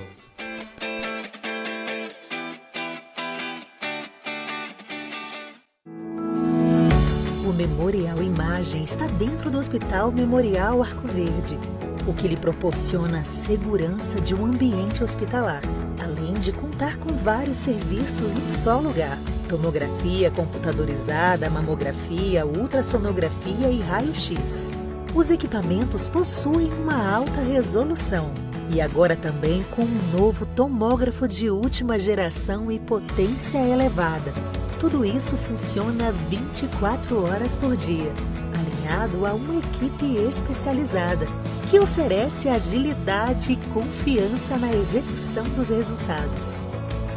O Memorial Imagem está dentro do Hospital Memorial Arco Verde, o que lhe proporciona a segurança de um ambiente hospitalar, além de contar com vários serviços num só lugar: tomografia computadorizada, mamografia, ultrassonografia e raio-x. Os equipamentos possuem uma alta resolução e agora também com um novo tomógrafo de última geração e potência elevada. Tudo isso funciona 24 horas por dia, alinhado a uma equipe especializada que oferece agilidade e confiança na execução dos resultados.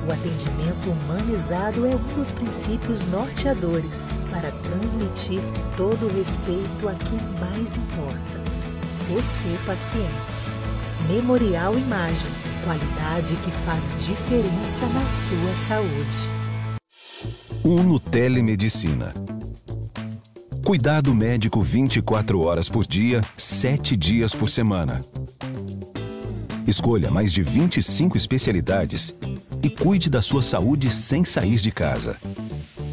O atendimento humanizado é um dos princípios norteadores para transmitir todo o respeito a quem mais importa: você, paciente. Memorial Imagem, qualidade que faz diferença na sua saúde. Uno Telemedicina. Cuidado médico 24 horas por dia, 7 dias por semana. Escolha mais de 25 especialidades e cuide da sua saúde sem sair de casa.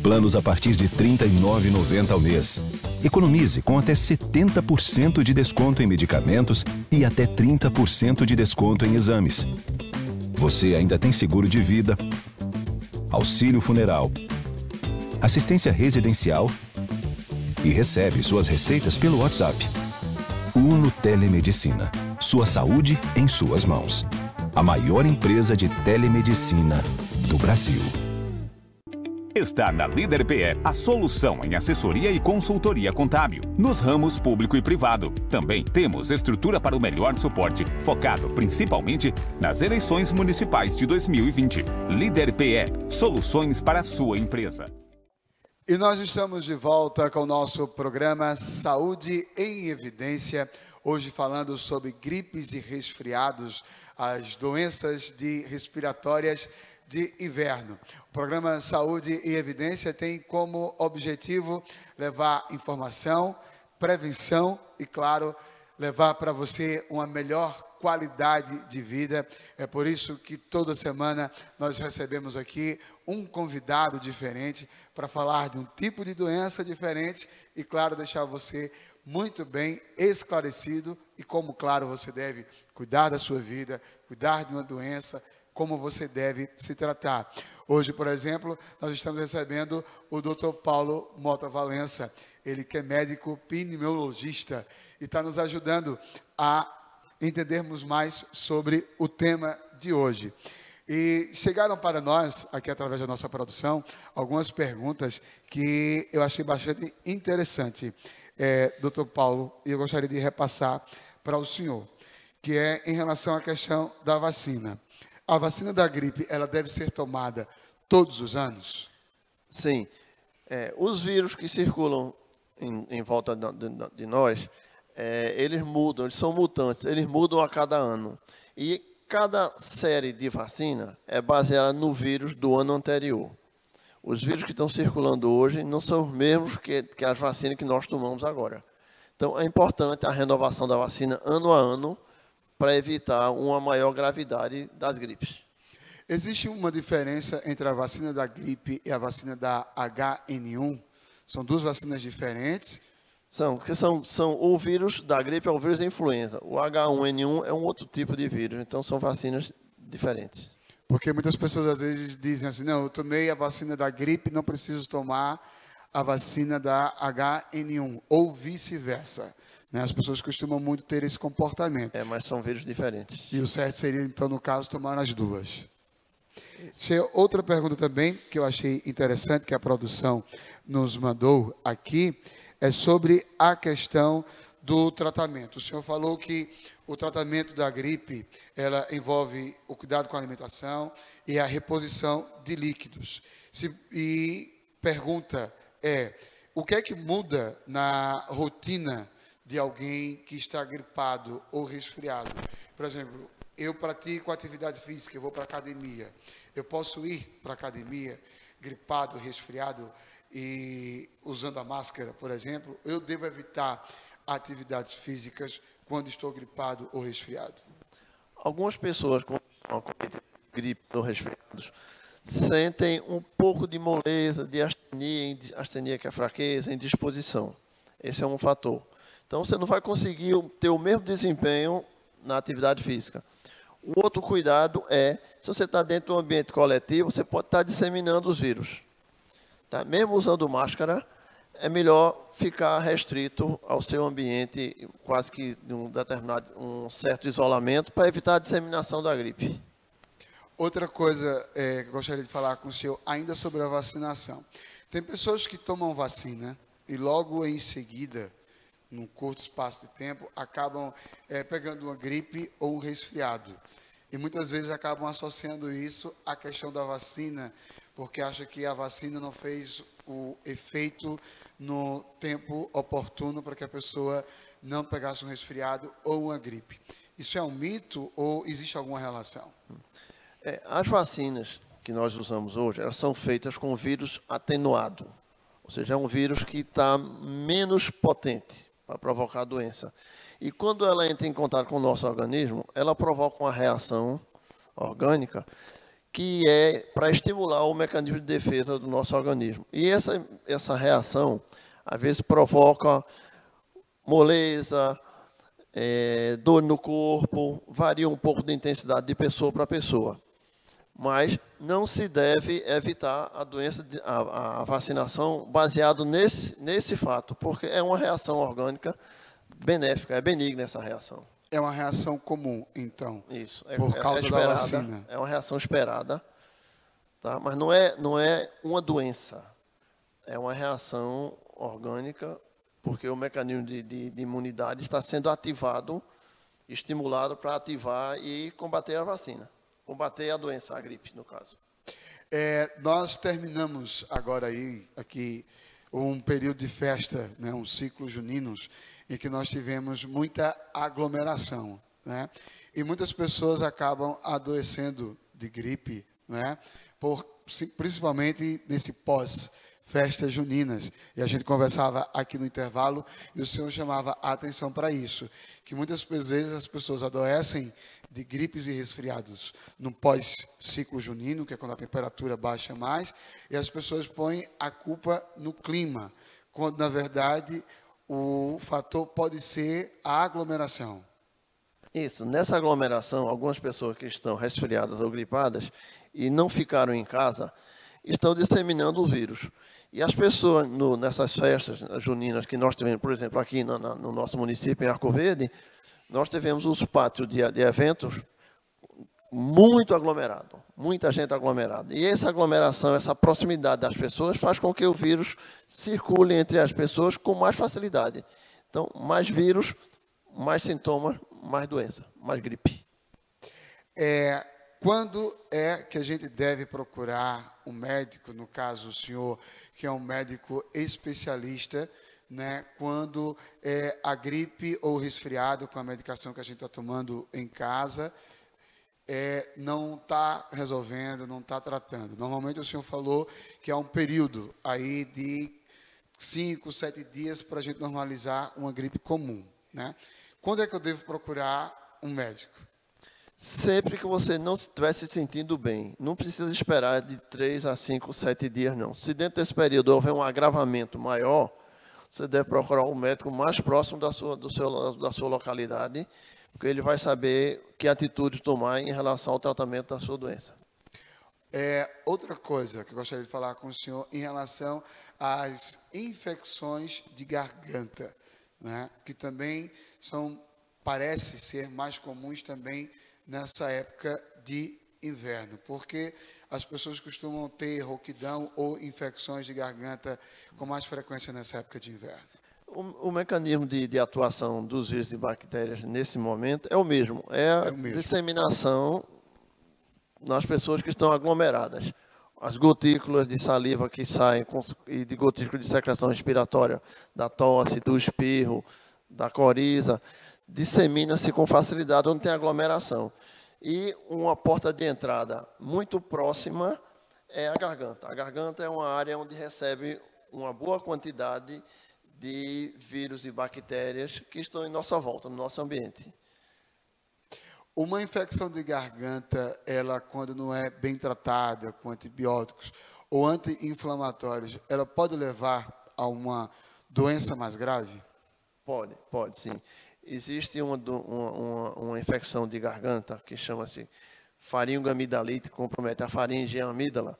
Planos a partir de R$ 39,90 ao mês. Economize com até 70% de desconto em medicamentos e até 30% de desconto em exames. Você ainda tem seguro de vida, auxílio funeral, assistência residencial e recebe suas receitas pelo WhatsApp. Uno Telemedicina. Sua saúde em suas mãos. A maior empresa de telemedicina do Brasil. Está na Líder PE a solução em assessoria e consultoria contábil, nos ramos público e privado. Também temos estrutura para o melhor suporte, focado principalmente nas eleições municipais de 2020. Líder PE, soluções para a sua empresa. E nós estamos de volta com o nosso programa Saúde em Evidência, hoje falando sobre gripes e resfriados, as doenças respiratórias de inverno. O programa Saúde em Evidência tem como objetivo levar informação, prevenção e, claro, levar para você uma melhor qualidade de vida. É por isso que toda semana nós recebemos aqui um convidado diferente para falar de um tipo de doença diferente e, claro, deixar você muito bem esclarecido e como, claro, você deve cuidar da sua vida, cuidar de uma doença, como você deve se tratar. Hoje, por exemplo, nós estamos recebendo o Dr. Paulo Mota Valença, ele que é médico pneumologista e está nos ajudando a entendermos mais sobre o tema de hoje. E chegaram para nós, aqui através da nossa produção, algumas perguntas que eu achei bastante interessante, Dr. Paulo, e eu gostaria de repassar para o senhor, que é em relação à questão da vacina. A vacina da gripe, ela deve ser tomada todos os anos? Sim. Os vírus que circulam em volta de nós, eles mudam, eles são mutantes, eles mudam a cada ano. E cada série de vacina é baseada no vírus do ano anterior. Os vírus que estão circulando hoje não são os mesmos que as vacinas que nós tomamos agora. Então, é importante a renovação da vacina ano a ano para evitar uma maior gravidade das gripes. Existe uma diferença entre a vacina da gripe e a vacina da HN1? São duas vacinas diferentes? São o vírus da gripe é o vírus da influenza. O H1N1 é um outro tipo de vírus, então são vacinas diferentes. Porque muitas pessoas às vezes dizem assim, não, eu tomei a vacina da gripe, não preciso tomar a vacina da HN1, ou vice-versa. Né? As pessoas costumam muito ter esse comportamento. Mas são vírus diferentes. E o certo seria, então, no caso, tomar as duas. Tinha outra pergunta também, que eu achei interessante, que a produção nos mandou aqui, é sobre a questão do tratamento. O senhor falou que o tratamento da gripe, ela envolve o cuidado com a alimentação e a reposição de líquidos. E pergunta o que é que muda na rotina de alguém que está gripado ou resfriado? Por exemplo, eu pratico atividade física, eu vou para a academia. Eu posso ir para a academia gripado, resfriado e usando a máscara, por exemplo? Eu devo evitar atividades físicas quando estou gripado ou resfriado? Algumas pessoas com gripe ou resfriados sentem um pouco de moleza, de astenia que é fraqueza, indisposição. Esse é um fator. Então, você não vai conseguir ter o mesmo desempenho na atividade física. Um outro cuidado se você está dentro de um ambiente coletivo, você pode estar disseminando os vírus. Tá? Mesmo usando máscara, é melhor ficar restrito ao seu ambiente, quase que um certo isolamento, para evitar a disseminação da gripe. Outra coisa que eu gostaria de falar com o senhor, ainda sobre a vacinação. Tem pessoas que tomam vacina e logo em seguida, num curto espaço de tempo, acabam pegando uma gripe ou um resfriado. E muitas vezes acabam associando isso à questão da vacina, porque acham que a vacina não fez o efeito no tempo oportuno para que a pessoa não pegasse um resfriado ou uma gripe. Isso é um mito ou existe alguma relação? As vacinas que nós usamos hoje, elas são feitas com vírus atenuado. Ou seja, é um vírus que está menos potente para provocar a doença. E quando ela entra em contato com o nosso organismo, ela provoca uma reação orgânica que é para estimular o mecanismo de defesa do nosso organismo. E essa reação, às vezes, provoca moleza, dor no corpo, varia um pouco de intensidade de pessoa para pessoa. Mas não se deve evitar a doença, a vacinação baseado nesse fato, porque é uma reação orgânica benéfica, é benigna essa reação. É uma reação comum, então, isso, por causa da vacina. É uma reação esperada, tá? Mas não é uma doença, é uma reação orgânica, porque o mecanismo de imunidade está sendo ativado, estimulado para ativar e combater a vacina. Combater a doença, a gripe, no caso. Nós terminamos agora aqui um período de festa, né, um ciclo juninos, em que nós tivemos muita aglomeração, né? E muitas pessoas acabam adoecendo de gripe, né? Principalmente nesse festas juninas. E a gente conversava aqui no intervalo e o senhor chamava a atenção para isso, que muitas vezes as pessoas adoecem de gripes e resfriados no pós-ciclo junino, que é quando a temperatura baixa mais, e as pessoas põem a culpa no clima, quando, na verdade, o fator pode ser a aglomeração. Isso, nessa aglomeração, algumas pessoas que estão resfriadas ou gripadas e não ficaram em casa, estão disseminando o vírus. E as pessoas, nessas festas juninas que nós tivemos, por exemplo, aqui no nosso município, em Arco Verde, nós tivemos os pátios de eventos muito aglomerados, muita gente aglomerada. E essa aglomeração, essa proximidade das pessoas faz com que o vírus circule entre as pessoas com mais facilidade. Então, mais vírus, mais sintomas, mais doença, mais gripe. Quando é que a gente deve procurar um médico, no caso o senhor, que é um médico especialista, né, quando a gripe ou o resfriado com a medicação que a gente está tomando em casa não está resolvendo, não está tratando? Normalmente o senhor falou que há um período aí de 5, 7 dias para a gente normalizar uma gripe comum, né? Quando é que eu devo procurar um médico? Sempre que você não estiver se sentindo bem, não precisa esperar de 3 a 5, 7 dias, não. Se dentro desse período houver um agravamento maior, você deve procurar um médico mais próximo da sua localidade, porque ele vai saber que atitude tomar em relação ao tratamento da sua doença. Outra coisa que eu gostaria de falar com o senhor em relação às infecções de garganta, né, que também parece ser mais comuns também nessa época de inverno, porque as pessoas costumam ter rouquidão ou infecções de garganta com mais frequência nessa época de inverno. O mecanismo de atuação dos vírus e bactérias nesse momento é o mesmo, a disseminação nas pessoas que estão aglomeradas. As gotículas de saliva que saem e de gotículas de secreção respiratória, da tosse, do espirro, da coriza, dissemina-se com facilidade onde tem aglomeração. E uma porta de entrada muito próxima é a garganta. A garganta é uma área onde recebe uma boa quantidade de vírus e bactérias que estão em nossa volta, no nosso ambiente. Uma infecção de garganta, ela quando não é bem tratada com antibióticos ou anti-inflamatórios, ela pode levar a uma doença mais grave? Pode sim. Existe uma infecção de garganta que chama-se faringoamidalite, que compromete a faringe e a amígdala,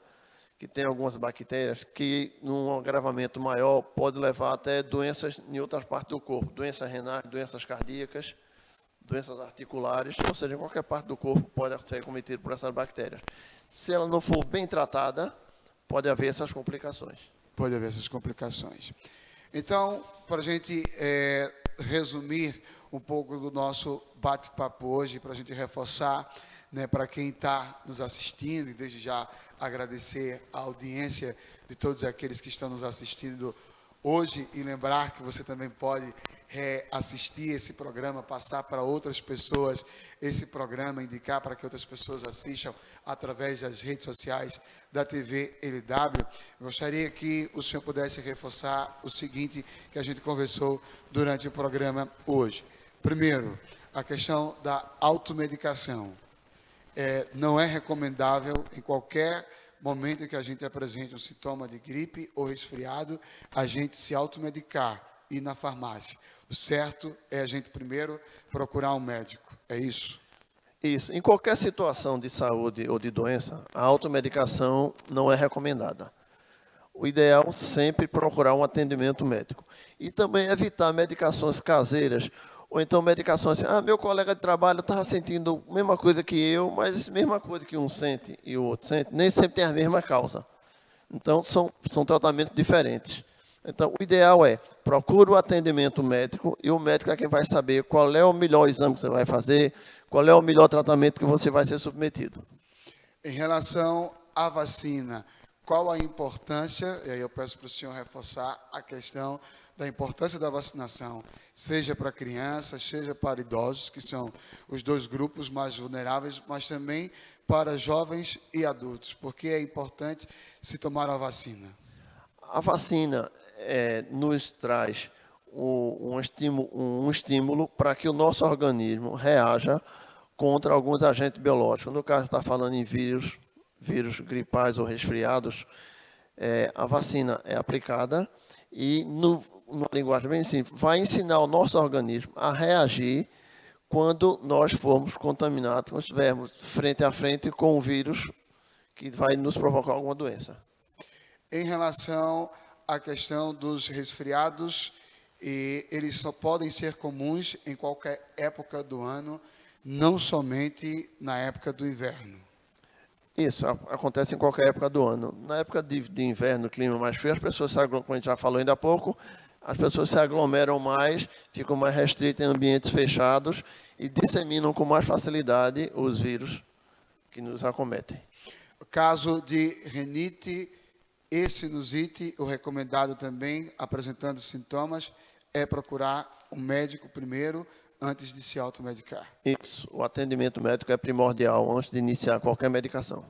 que tem algumas bactérias que, num agravamento maior, pode levar até doenças em outras partes do corpo, doenças renais, doenças cardíacas, doenças articulares, ou seja, em qualquer parte do corpo pode ser cometido por essas bactérias. Se ela não for bem tratada, pode haver essas complicações. Pode haver essas complicações. Então, para a gente resumir um pouco do nosso bate-papo hoje, para a gente reforçar, né, para quem está nos assistindo, e desde já agradecer a audiência de todos aqueles que estão nos assistindo hoje, e lembrar que você também pode assistir esse programa, passar para outras pessoas esse programa, indicar para que outras pessoas assistam através das redes sociais da TV LW. Eu gostaria que o senhor pudesse reforçar o seguinte que a gente conversou durante o programa hoje. Primeiro, a questão da automedicação. Não é recomendável, em qualquer momento em que a gente apresente um sintoma de gripe ou resfriado, a gente se automedicar, ir na farmácia. O certo é a gente primeiro procurar um médico. É isso? Isso. Em qualquer situação de saúde ou de doença, a automedicação não é recomendada. O ideal é sempre procurar um atendimento médico. E também evitar medicações caseiras, ou então medicações assim, meu colega de trabalho estava sentindo a mesma coisa que eu, mas a mesma coisa que um sente e o outro sente, nem sempre tem a mesma causa. Então, são tratamentos diferentes. Então, o ideal é, procure o atendimento médico e o médico é quem vai saber qual é o melhor exame que você vai fazer, qual é o melhor tratamento que você vai ser submetido. Em relação à vacina, qual a importância, e aí eu peço para o senhor reforçar a questão da importância da vacinação, seja para crianças, seja para idosos, que são os dois grupos mais vulneráveis, mas também para jovens e adultos, porque é importante se tomar a vacina. A vacina nos traz um estímulo para que o nosso organismo reaja contra alguns agentes biológicos. No caso, está falando em vírus gripais ou resfriados, a vacina é aplicada e, numa linguagem bem simples, vai ensinar o nosso organismo a reagir quando nós formos contaminados, quando estivermos frente a frente com o vírus que vai nos provocar alguma doença. Em relação à questão dos resfriados, eles só podem ser comuns em qualquer época do ano, não somente na época do inverno. Isso, acontece em qualquer época do ano. Na época de inverno, clima mais frio, as pessoas, como a gente já falou ainda há pouco, as pessoas se aglomeram mais, ficam mais restritas em ambientes fechados e disseminam com mais facilidade os vírus que nos acometem. O caso de rinite e sinusite, o recomendado também, apresentando sintomas, é procurar um médico primeiro, antes de se automedicar. Isso, o atendimento médico é primordial antes de iniciar qualquer medicação.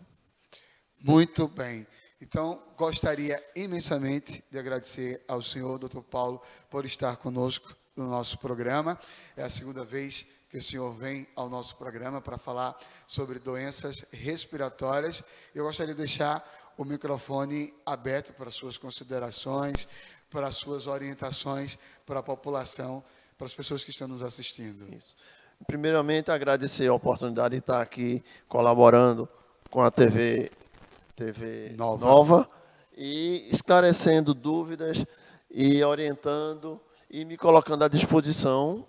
Muito bem. Então, gostaria imensamente de agradecer ao senhor, Dr. Paulo, por estar conosco no nosso programa. É a segunda vez que o senhor vem ao nosso programa para falar sobre doenças respiratórias. Eu gostaria de deixar o microfone aberto para suas considerações, para suas orientações para a população, para as pessoas que estão nos assistindo. Isso. Primeiramente, agradecer a oportunidade de estar aqui colaborando com a TV Nova e esclarecendo dúvidas e orientando e me colocando à disposição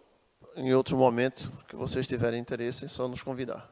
em outros momentos que vocês tiverem interesse, é só nos convidar.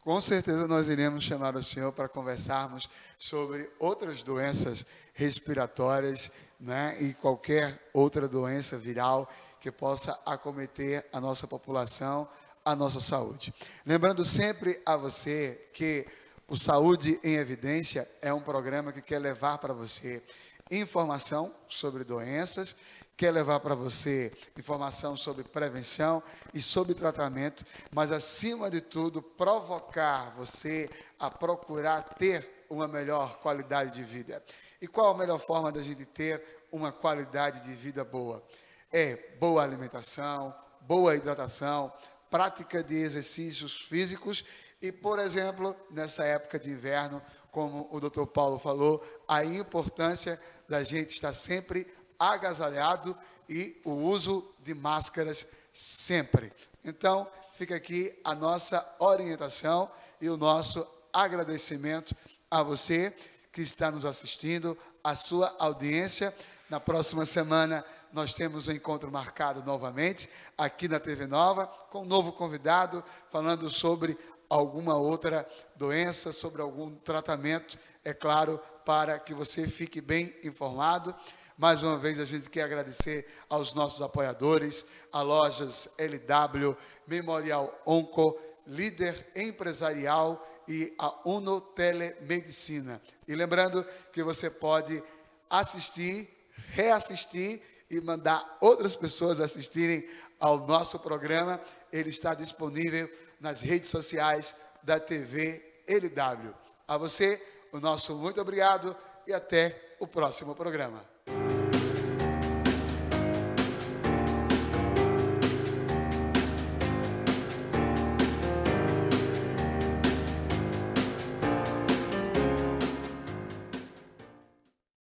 Com certeza nós iremos chamar o senhor para conversarmos sobre outras doenças respiratórias, né, e qualquer outra doença viral que possa acometer a nossa população, a nossa saúde. Lembrando sempre a você que o Saúde em Evidência é um programa que quer levar para você informação sobre doenças, quer levar para você informação sobre prevenção e sobre tratamento, mas, acima de tudo, provocar você a procurar ter uma melhor qualidade de vida. E qual a melhor forma da gente ter uma qualidade de vida boa? É boa alimentação, boa hidratação, prática de exercícios físicos e, por exemplo, nessa época de inverno, como o Dr. Paulo falou, a importância da gente estar sempre agasalhado e o uso de máscaras sempre. Então, fica aqui a nossa orientação e o nosso agradecimento a você que está nos assistindo, a sua audiência. Na próxima semana, nós temos um encontro marcado novamente aqui na TV Nova, com um novo convidado, falando sobre alguma outra doença, sobre algum tratamento, é claro, para que você fique bem informado. Mais uma vez, a gente quer agradecer aos nossos apoiadores, a Lojas LW, Memorial Onco, Líder Empresarial e a Uno Telemedicina. E lembrando que você pode assistir, reassistir e mandar outras pessoas assistirem ao nosso programa. Ele está disponível nas redes sociais da TV LW. A você, o nosso muito obrigado e até o próximo programa.